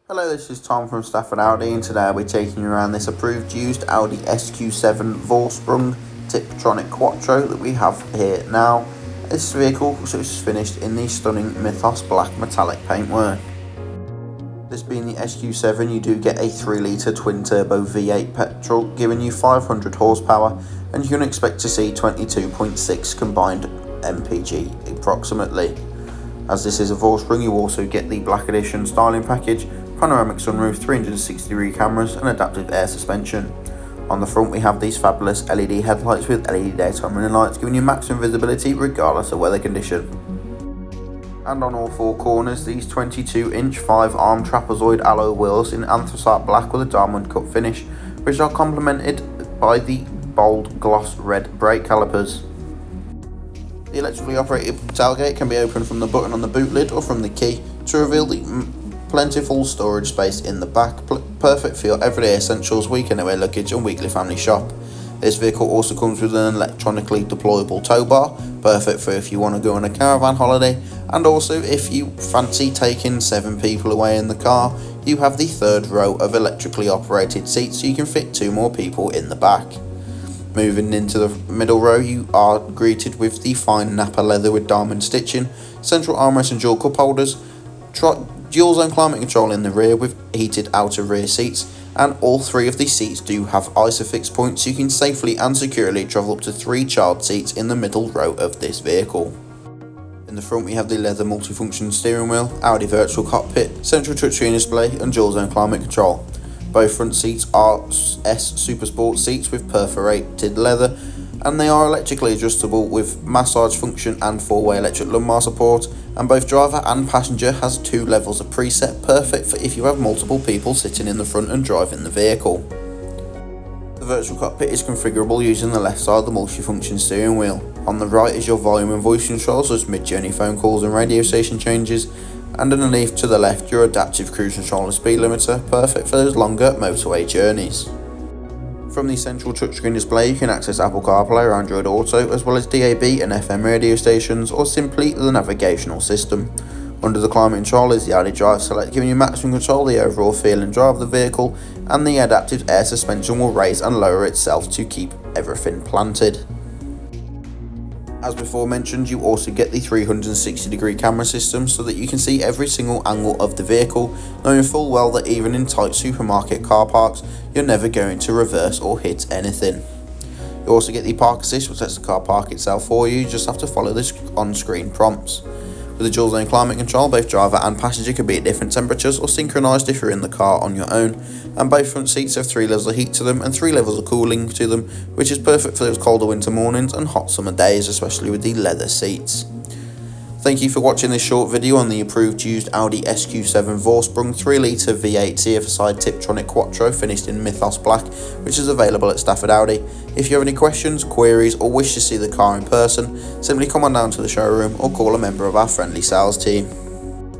Hello, this is Tom from Stafford Audi, and today I'll be taking you around this approved used Audi SQ7 Vorsprung Tiptronic Quattro that we have here now. This vehicle is finished in the stunning Mythos black metallic paintwork. This being the SQ7, you do get a 3-litre twin-turbo V8 petrol, giving you 500 horsepower, and you can expect to see 22.6 combined mpg approximately. As this is a Vorsprung, you also get the Black Edition styling package, panoramic sunroof, 360-degree cameras and adaptive air suspension. On the front we have these fabulous LED headlights with LED daytime running lights, giving you maximum visibility regardless of weather condition. And on all four corners, these 22-inch 5-arm trapezoid alloy wheels in anthracite black with a diamond cut finish, which are complemented by the bold gloss red brake calipers. The electrically operated tailgate can be opened from the button on the boot lid or from the key to reveal the plentiful storage space in the back, perfect for your everyday essentials, weekend away luggage and weekly family shop. This vehicle also comes with an electronically deployable tow bar, perfect for if you want to go on a caravan holiday, and also if you fancy taking 7 people away in the car, you have the 3rd row of electrically operated seats so you can fit 2 more people in the back. Moving into the middle row, you are greeted with the fine Napa leather with diamond stitching, central armrest and dual cup holders, dual zone climate control in the rear with heated outer rear seats, and all 3 of these seats do have Isofix points so you can safely and securely travel up to 3 child seats in the middle row of this vehicle. In the front we have the leather multifunction steering wheel, Audi virtual cockpit, central touchscreen display and dual zone climate control. Both front seats are S Super Sport seats with perforated leather, and they are electrically adjustable with massage function and 4-way electric lumbar support, and both driver and passenger has 2 levels of preset, perfect for if you have multiple people sitting in the front and driving the vehicle. The virtual cockpit is configurable using the left side of the multifunction steering wheel. On the right is your volume and voice controls such as mid-journey phone calls and radio station changes, and underneath to the left your adaptive cruise control and speed limiter, perfect for those longer motorway journeys. From the central touchscreen display you can access Apple CarPlay or Android Auto, as well as DAB and FM radio stations, or simply the navigational system. Under the climate control is the Audi Drive Select, giving you maximum control of the overall feel and drive of the vehicle, and the adaptive air suspension will raise and lower itself to keep everything planted. As before mentioned, you also get the 360-degree camera system so that you can see every single angle of the vehicle, knowing full well that even in tight supermarket car parks, you're never going to reverse or hit anything. You also get the park assist, which lets the car park itself for you. You just have to follow the on-screen prompts. With the dual zone climate control, both driver and passenger can be at different temperatures or synchronised if you're in the car on your own, and both front seats have 3 levels of heat to them and 3 levels of cooling to them, which is perfect for those colder winter mornings and hot summer days, especially with the leather seats. Thank you for watching this short video on the approved used Audi SQ7 Vorsprung 3-litre V8 TFSI Tiptronic Quattro finished in Mythos black, which is available at Stafford Audi. If you have any questions, queries or wish to see the car in person, simply come on down to the showroom or call a member of our friendly sales team.